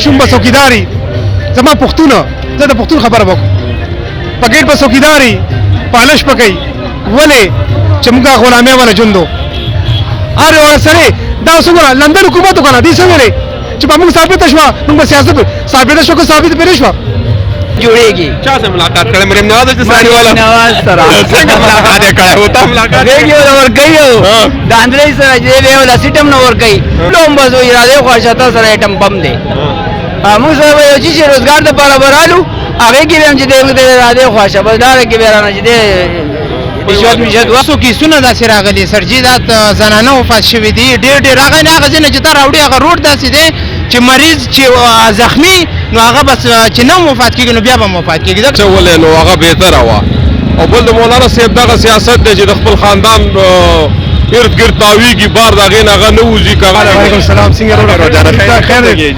شوم به څوکیداری زما پښتونه زه د پښتون خبره وکړم په ګیټ به څوکیداری پالش پکې ولې چې موږ غلامي ولا جوندو اره سره دا څنګه لندن حکومت وکړه دې څنګه چې په موږ ثابت شو موږ سیاست ثابت شو که ثابت پرې شو جوړيږي چا سره ملاقات کړم مریم نواز د ساري والا نواز سره څنګه ملاقات کړه وته ملاقات ریډیو اور گئیو د اندرې سره دې ولا سیټم نو ور گئی لوم بس وی را دې خوشاته سره ایټم بم دی موږ سره یو چې روزګار د برابرالو هغه کې هم چې دې را دې خوشا بس دا کې بیرانه چې دې رشوت مشهد وسو کې سونه د سراغلي سرجیدات زنانه وفات شوې دي ډېر هغه نه غزنه چې تر راوړي هغه روډ داسې دی چې مریض چې زخمی نو هغه بس چې نو وفات کیږي نو بیا به وفات کیږي څه ولې نو هغه بهتره وا او بل د مولانا صاحب دغه سیاست دی چې د خپل خاندان ارد گرد تاویږي بار دغه نه هغه نه وځي کاغه وعلیکم السلام څنګه روډه خیر دی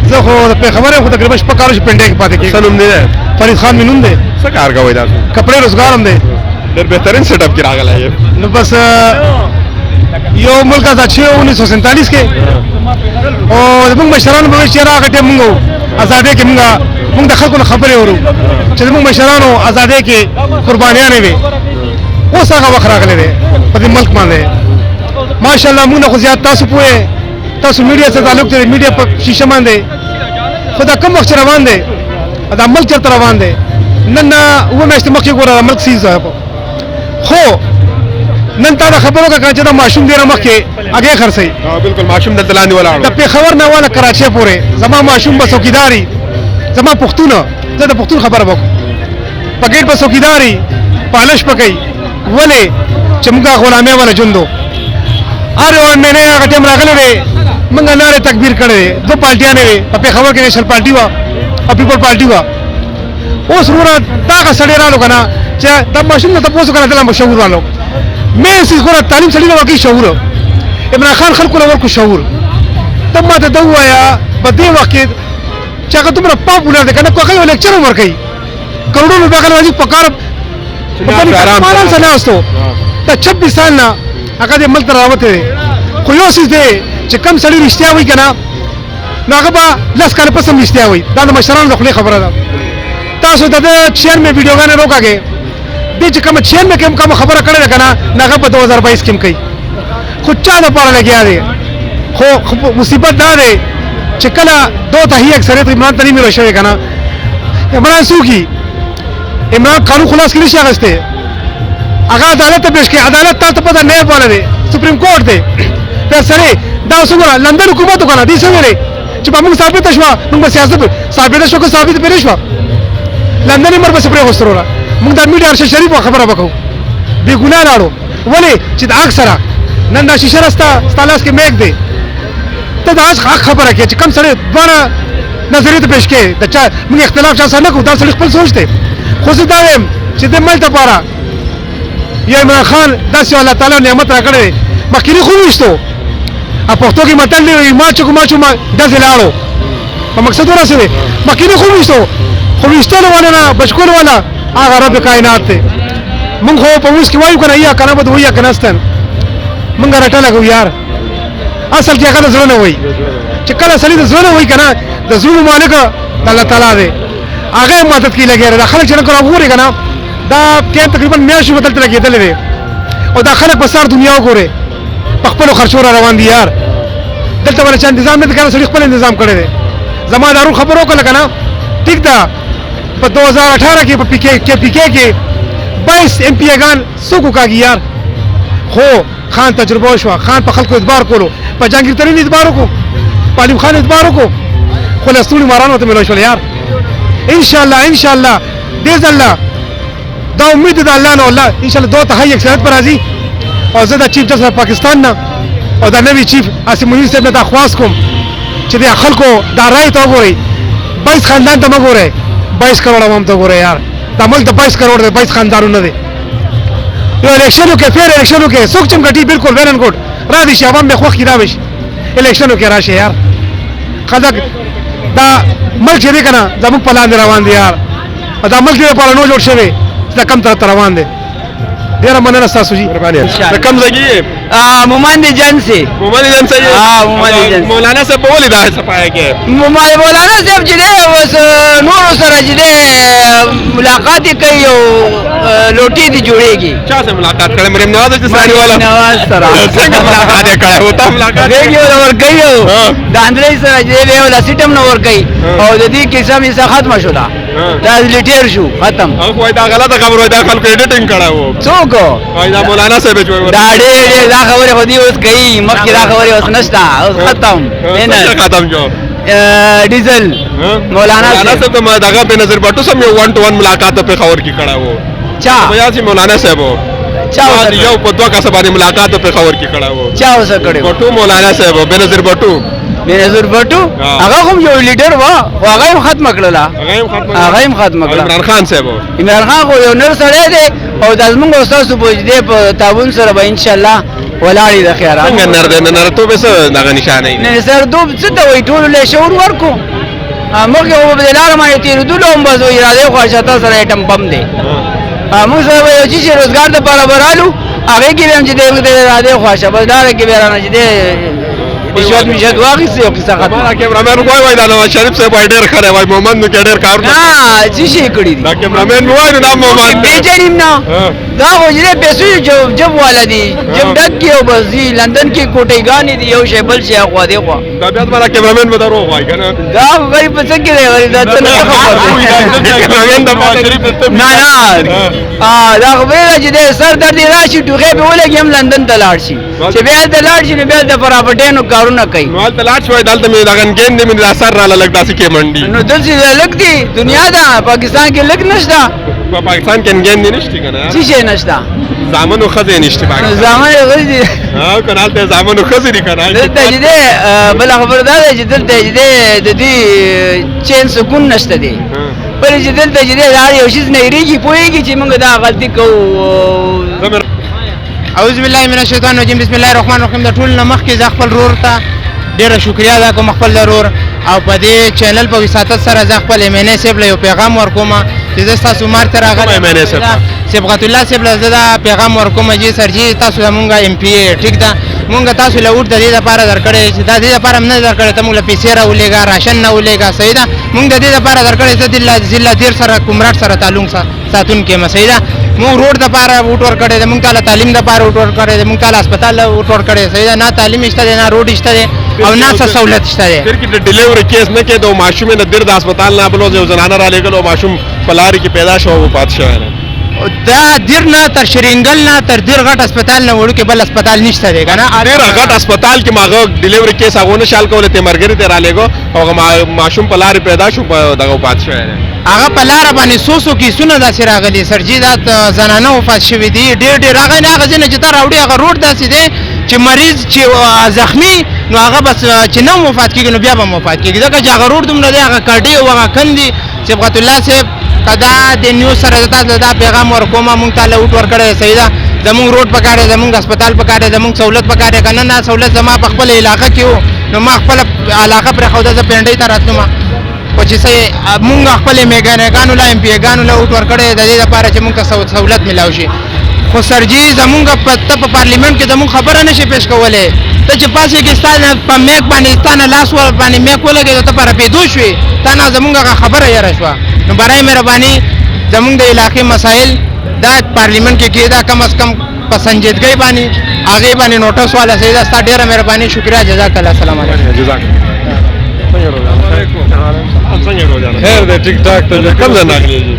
زه خو په خبره خو تقریبا شپه کارو پنده کې پاتې کېږم سلام دی فرید خان مینون دی څه کار کوي تاسو کپڑے روزګار هم دی ډېر بهترین سیټ اپ کې راغلی نو بس یو ملک آزاد شو 1947 کې او موږ مشرانو به چې راغټه موږ آزادۍ کې موږ د خلکو خبرې ورو چې موږ مشرانو آزادۍ کې قربانیانې وي اوس هغه وخت راغلی دی په دې ملک باندې ماشاءالله موږ خو زیات تاسو پوهه تاسو میډیا سره تعلق لرئ میډیا په شیشه باندې خدا کوم وخت روان دی دا ملک چرته روان دی نن و مېشت مخکې ګوره ملک سیز خو نن تا دا خبرو کا چې دا ماشوم ډیر مخکې هغه خرڅي بالکل ماشوم د دلانی ولاړ د پیښور نه والا کراچي پورې زما ماشوم به څوکیداری زما پښتونه زه د پښتون خبره وکړم په ګیټ به څوکیداری پالش پکې ولې چې موږ غلامي ولا جوندو اره مې نه هغه ټیم راغلی دی موږ ناره تکبیر کړی دو پارټیاں نه په پیښور کې نېشنل پارټي وا او پیپل پارټي وا اوس ورته دا سړی رالو کنه چې دا ماشوم ته پوسو کنه دلته مشهور رالو مې سې ګوره تعلیم سړی نو واقعي شعور عمران خان خلکو له ورکو شعور ته ما ته دا وایا په دې وخت کې چې هغه تمره پاپولر دی کنه کوخه یو لیکچر ورکړي کروڑو روپیا کله واجب پکار په آرام سره واستو دا 26 سال نه هغه دې ملک راوته خو یو څه دی چې کم سړی رښتیا وایي کنه نو هغه به لاس کال پسم رښتیا وایي دا د مشرانو د خپل خبره ده تاسو د چین مې ویډیوګانې روکاګه دې چې کوم چین مې کوم خبره کړې کنه هغه په 2022 کې کوي خو چا نه پاره لګیا دی خو مصیبت دا دی چې کله دوه تهیه اکثریت عمران تنی مې شوی کنه عمران سوکی عمران قانون خلاص کړی شي غسته هغه عدالت ته پیش کړي عدالت ته پته نه پاله دی سپریم کورټ دی دا سره دا څنګه لندن حکومت وکړه دې څنګه چې په موږ ثابت شو موږ سیاست ثابت شو که ثابت پرې شو لندن مر بس پرې وستروره موږ د میډیا ارشد شریف خبره وکړو بے ګناه لاړو ولی چې دا اکثره نن دا شیشه راستا ستالاس کې میک دی ته دا خبره کې چې کم سره دوه نظریه ته پیش کې دا چا موږ اختلاف چا سره نه کوو دا سړي خپل سوچ دی خو زه دا وایم چې د ملک لپاره یا عمران خان داسې الله تعالی نعمت راکړی مخکې خو وشتو ا پښتو کې متل دی ما چې ما داسې لاړو په مقصد ورسېده مخکې خو وشتو خو وشتل ولا نه بشکول ولا هغه رب کائنات ته مونږ خو په اوس کې وایو کنه یا کنه بده ویا کنهستان مونږ راټه لګو یار اصل کې هغه زړه نه وای چې کله سړی د زړه وای کنه د زړه مالک الله تعالی دی هغه مدد کې لګیږي دا خلک چې نه کوي وګوري کنه دا کې تقریبا میاشو بدلته لګیدل دي او دا خلک په سار دنیا وګوري په خپل خرچو روان دي یار دلته ولا چې تنظیم نه کوي سړي خپل تنظیم کړی دی زمادارو خبرو کله کنه ټیک ده په 2018 کې په پی کې 22 ایم پی اگان سوکو کاږي یار خو خان تجربه شو خان په خلکو اعتبار کولو په جهانگیر ترین اعتبار وکړو په علیم خان اعتبار وکړو خو لستونی مارانو ته ملو شو یار ان شاء الله دې ځله دا امید ده الله نه الله ان شاء الله دوه تهیه اکثریت پر راځي او زه د چیف جسټس پاکستان نه او د نوی چیف اسیم منیر صاحب نه درخواست کوم چې د خلکو دا رائے ته وګورئ 22 خاندان ته وګورئ 22 کروڑ عوام ته ګوره یار دا ملک د 22 کروڑ د 22 خاندانونو دی یو الیکشنو کې فیر الیکشنو کې څوک چم غټي بالکل ویل ان ګډ را دي شي عوام به خوخ کیدا وشي الیکشنو کې راشه یار خلک دا ملک دې کنه زموږ په لاندې روان دي یار دا ملک دې په نو جوړ شوی دا کم تر روان دي ډیره مننه ستاسو جی مهرباني انشاءالله. د کوم ځای کې مومند جن سے مومن جان صاحب مومن جان. مولانا صاحب په ولې دا صفایه کې مولانا صاحب چې دی اوس نور سره چې دی ملاقات یې کوي او لوټي دي جوړېږي چا سره ملاقات کړې مریم نواز چې سړی والا نواز سره څنګه ملاقات یې کړې وتا ملاقات غېږ یې ور کوي د اندرې سره چې دی ولا سیټم نو ور کوي او د دې کیسه مې ختمه شو دا لیټر شو ختم هغه وای دا غلطه خبره وای دا خلکو ایډیټینګ کړه وو څوک وای دا مولانا صاحب جوړ دا ډېر دا خبره خو دې اوس کوي مخکې دا خبره اوس نشته اوس ختم ختم جو ډیزل مولانا صاحب ته ما دغه په نظر بټو سم یو 1 to 1 ملاقات په خبر کې کړه وو چا بیا چې مولانا صاحب چا یو په دوه کسه باندې ملاقات په خبر کې کړه وو چا اوسه کړو بټو مولانا صاحب بنظر بټو بنظر بټو هغه هم یو لیډر و هغه هم ختم کړل هغه هم ختم کړل عمران خان صاحب عمران خان خو یو نر سره دی او د زمونږ استاد په دې په تعاون سره به ان شاء الله ولاړی د خیره څنګه نر دې نر ته به څه دغه نشانه نه سر دوب څه ته وای ټول له شعور ورکو موږ په دې لار باندې تیر دلو هم بس وی اراده خو شاته سره ایټم بم دی موږ سره یو چې روزګار د برابرالو هغه کې هم چې د اراده خو شاته بس لار کې بیرانه چې رشوت مشهد واخیستی او کیسه ختمه ما کیمرامین وای دا نواز شریف صاحب ډېر خره وای محمد نو کې ډېر کار نه څه شي کړی دي دا کیمرامین وای نو محمد بیچاریم نه دا خو چې پیسې جب والا دي جب ډک کې او بزي لندن کې کوټېګانې دي یو شی بل شی خو دی خو دا بیا ما کیمرامین به درو وای کنه دا غریب څه کې دی دا څه نه خبر کیمرامین د نواز شریف نه دا خو به چې سر درد راشي ټوخه به ولګي هم لندن ته لاړ شي چې بیا ته لاړ شي نو بیا د پراپرټینو کارونه کوي نو ته لاړ شوی دلته مې دغه ګین دې مې اثر را لګ داسې کې منډي نو دلته لګ دي دنیا دا پاکستان کې لګ نشته په پاکستان کې ګین دې نشته کنه څه شي نشته زامنو خزه نشته پاکستان زمان غوړي دي ها کنه ته زامنو خزه دي کنه دلته چې ده بل خبر دا ده چې دلته چې ده د دې چین سکون نشته دي پر چې دلته چې ده یو شي نه ریږي پويږي چې موږ دا غلطي کوو اعوذ بالله من الشیطان الرجیم بسم الله الرحمن الرحیم د ټول نمخ کې ز خپل رور ته ډیره شکریا ادا کوم خپل ضرور او په دې چینل په وساتت سره ز خپل امینه سیب له پیغام ورکوم چې تاسو مار تر هغه امینه سبقت الله سیب له زدا پیغام ورکوم چې سرجی تاسو مونږه ام پی ای ټیک ده مونږ تاسو له وټ د دې لپاره درکړې چې د دې لپاره نه درکړې ته مونږ له پیسې راولېګا راشن نه ولېګا صحیح ده مونږ د دې لپاره درکړې چې د ضلع دیر سره کومراټ سره تعلق ساتون کې مسئله ده مونږ روډ د لپاره وټ ور کړې ده مونږ ته تعلیم د لپاره وټ ور کړې ده مونږ ته هسپتال وټ ور کړې صحیح ده نه تعلیم شته نه روډ شته او نه څه سہولت شته پھر کې ډیلیوري کیس نه کې د ماشوم نه د هسپتال نه بلو یو زنانه را لګل او ماشوم پلاری کې پیدا شو او پات شو دا دیر نه تر شرینګل نه تر دیر غټ هسپتال نه وړو کې بل هسپتال نشته دی کنه ډیر غټ هسپتال کې ماغه ډیلیوري کیس هغه نه شال کوله ته مرګري ته را لګو او ماشوم پلاری پیدا شو دغه پات شو هغه په لار باندې سوسو کې سونه داسې راغلي سرجی دا زنانه وفات شوې دي ډېر هغه نه هغه ځنه چې تر راوړي هغه روډ داسې دی چې مریض چې زخمی نو هغه بس چې نو وفات کیږي نو بیا به وفات کیږي ځکه چې هغه روډ دومره دی هغه کډي او هغه کندي سبقت الله صاحب کدا د نیوز سره دا پیغام ورکوم مونږ ته لوټ ورکړی صحیح ده زمونږ روډ پکاره زمونږ هسپتال پکاره زمونږ سہولت پکاره کنه نه سہولت زما په خپل علاقې کې وو نو ما خپل علاقې پر خوده ز پنډۍ ته راتلم او چې مونږ خپل میګانو لا ام پی ګانو له وټ ورکړی د دې لپاره چې مونږ ته سہولت ملاو شي خو سرجی زمونږ په پارلیمنت کې زمونږ خبره نشي پیش کولای ته چې پاسې کې ستانه په میک باندې ستانه لاس ور باندې میک ولګي ته پر پیدو شوي تا نه زمونږ خبره یې راشوا نو برای مهرباني زمونږ د علاقې مسائل دا پارلیمنت کې کېدا کم از کم په سنجیدګۍ باندې هغه باندې نوټس والا سیدا ستا ډیره مهرباني شکریا جزاک الله السلام علیکم جزاک خیر دې ټیک ټاک ته کوم نه ناغلی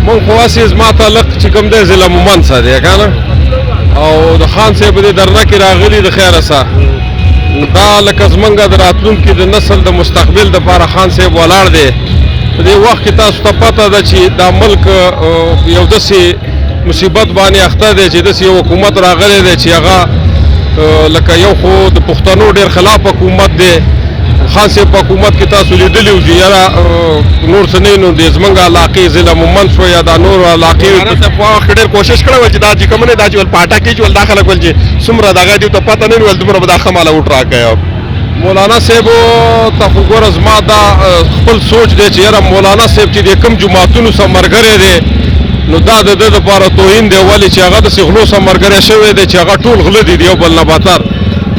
مونږ خو اساس ما تعلق چې کوم د ضلع مومن سره دی کنه او د خان صاحب دې درنه کې راغلي د خیره سره دا لکه زمونږ د راتلونکي د نسل د مستقبل د لپاره خان صاحب ولاړ دی په دې وخت کې تاسو ته پته ده چې دا ملک یو داسې مصیبت باندې اخته دی چې داسې یو حکومت راغلی دی چې هغه لکه یو خو د پښتنو ډېر خلاف حکومت دی خان صاحب په حکومت کې تاسو لیدلی وو چې یاره نور څه نه نو د زمونږ علاقې ضلع مومن شو یا دا نور علاقې په وخت ډېر کوشش کړی وه چې دا چې کوم نه دا چې ول پاټا کې چې ول دا خلک ول چې څومره دغه دي ته پته نه ول دومره به دا ښه ماله وټ راکوي مولانا صاحب ته خو ګوره زما دا خپل سوچ دی چې یاره مولانا صاحب چې د کوم جوماتونو سره ملګری دی نو دا د ده دپاره توهین دی ولې چې هغه داسې غلو سم ملګری شوی دی چې هغه ټول غله دي د یو بل نه بدتر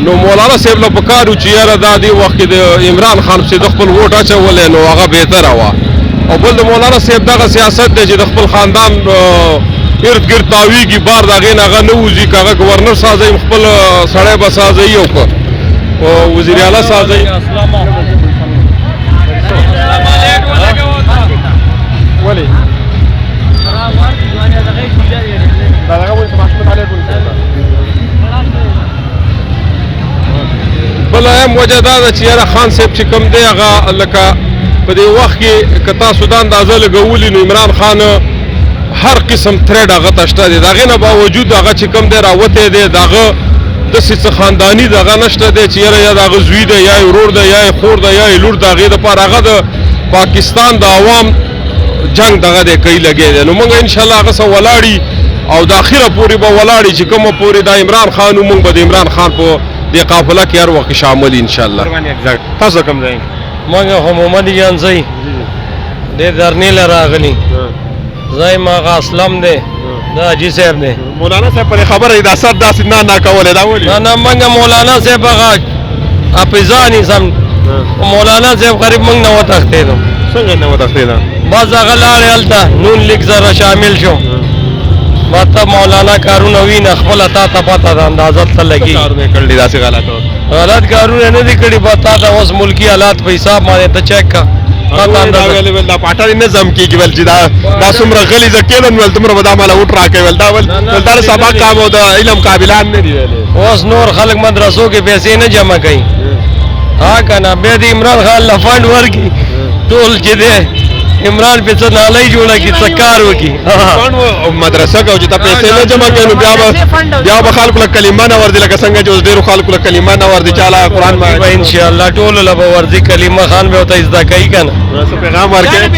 نو مولانا صاحب له پکار و چې یاره دا دې وخت کې د عمران خان پسې د خپل ووټ اچولی نو هغه بهتره وه او بل د مولانا صاحب دغه سیاست دی چې د خپل خاندان ارد ګرد تاویږي بار د هغې نه هغه نه وځي که هغه ګورنر سازوي خپل سړی به سازوي او که وزیر اعلی سازوي ولې بله هم وجه دا ده چې یاره خان صاحب چې کوم دی هغه لکه په دې وخت کې که تاسو دا اندازه لګولي نو عمران خان هر قسم تریډ هغه ته شته دی د هغې نه باوجود هغه چې کوم دی راوتی دی د هغه داسې څه خانداني دغه نشته دی چې یاره یا د هغه زوی دی یا یې ورور دی یا یې خور دی یا یې لور د هغې دپاره هغه د پاکستان د عوام جنگ دغه دی کوي لګی دی نو موږ انشاءالله هغه څه ولاړي او د اخره پورې به ولاړي چې کومه پورې د عمران خان و موږ به د عمران خان په دې قافله کې هر وخت شامل انشاءالله تاسو کوم ځای موږ محمد جان زئی د درنې له راغلي زای ما اسلام دی دا حاجي صاحب دی مولانا صاحب پر خبره د اثر داسې نه کولې دا ولې نه موږ مولانا صاحب هغه اپیزانی سم مولانا صاحب قریب موږ نه وتښتېدو څنګه نه وتښتېده بس هغه لاړې هلته نون لیگ سره شامل شو مطلب مولانا کارونه وینه خپله تا ته پته ده اندازه ته لګي کارونه کړلي داسې غلط کارونه نه دي کړي به تا ته اوس ملکي حالات په حساب باندې ته چیک کا دا پاټاري نظم کېږي ول چې دا څومره غلي زه کېدم ول دومره به دا ماله وټ راکوي ول دا د سبق کام او د علم قابلان نه دي اوس نور خلک مدرسو کې پیسې نه جمع کوي ها که نه بیا د عمران خان له فنډ ورکړي ټول چې دی عمران په څه نالۍ جوړه کړي څه کار وکړي مدرسه کې چې ته پیسې نه جمع کوې نو بیا به خلکو له کلمه نه ورځي لکه څنګه چې اوس ډېرو خلکو له کلمه نه ورځي چا له قرآن به انشاءالله ټولو له به ورځي کلمه خان به ورته زده کوي که نه پیغام ورکوي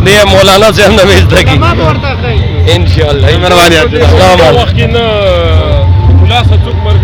دی مولانا صاحب نه به زده کړي انشاءالله مهرباني السلام علیکم